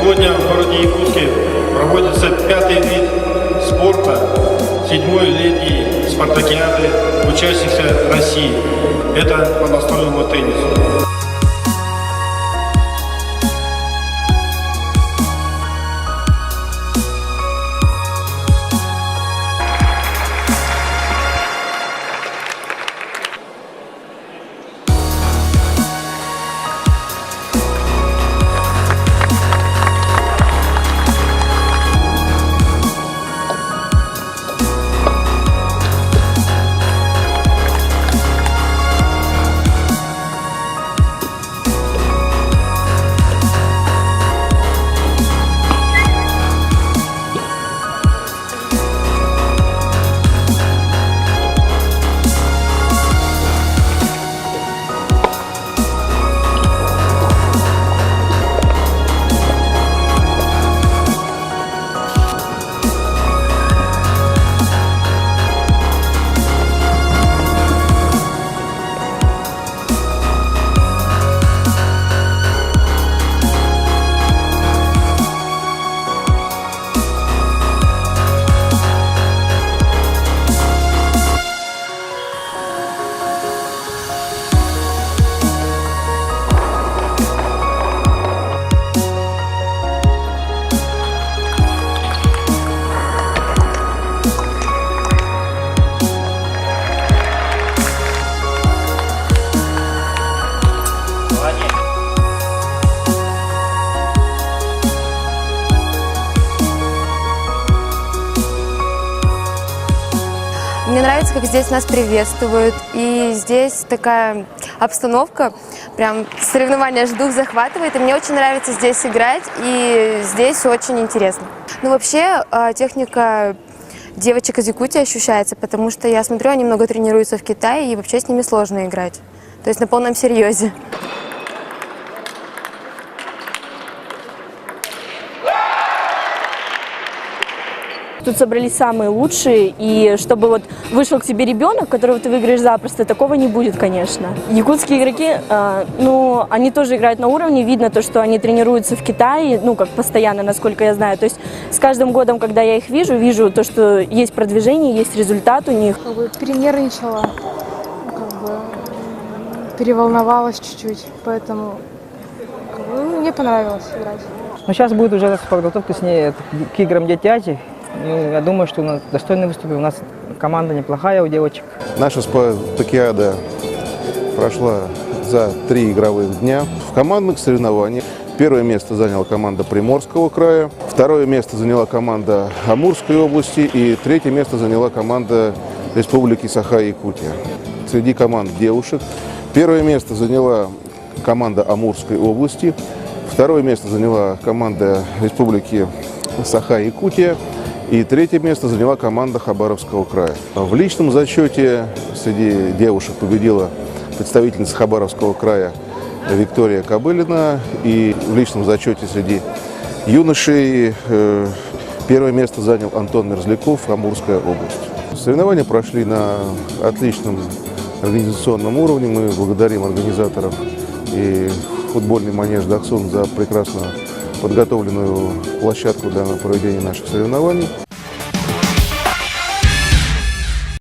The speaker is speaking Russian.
Сегодня в городе Якутске проводится 5-й вид спорта, 7-й летней спартакиады участников России. Это по настольному теннису. Мне нравится, как здесь нас приветствуют, и здесь такая обстановка, прям соревнования аж дух захватывает, и мне очень нравится здесь играть, и здесь очень интересно. Ну вообще техника девочек из Якутии ощущается, потому что я смотрю, они много тренируются в Китае, и вообще с ними сложно играть, то есть на полном серьезе. Тут собрались самые лучшие, и чтобы вот вышел к тебе ребенок, которого ты выиграешь запросто, такого не будет, конечно. Якутские игроки, ну, они тоже играют на уровне, видно то, что они тренируются в Китае, ну, как постоянно, насколько я знаю. То есть с каждым годом, когда я их вижу то, что есть продвижение, есть результат у них. Перенервничала, переволновалась чуть-чуть, поэтому мне понравилось играть. Но сейчас будет уже подготовка с ней к играм детячих. Я думаю, что у нас достойно выступим. У нас команда неплохая у девочек. Наша спартакиада прошла за 3 игровых дня. В командных соревнованиях первое место заняла команда Приморского края, второе место заняла команда Амурской области и третье место заняла команда Республики Саха-Якутия. Среди команд девушек первое место заняла команда Амурской области, второе место заняла команда Республики Саха-Якутия. И третье место заняла команда Хабаровского края. В личном зачете среди девушек победила представительница Хабаровского края Виктория Кобылина. И в личном зачете среди юношей первое место занял Антон Мерзляков, Амурская область. Соревнования прошли на отличном организационном уровне. Мы благодарим организаторов и футбольный манеж «Даксон» за прекрасную подготовленную площадку для проведения наших соревнований.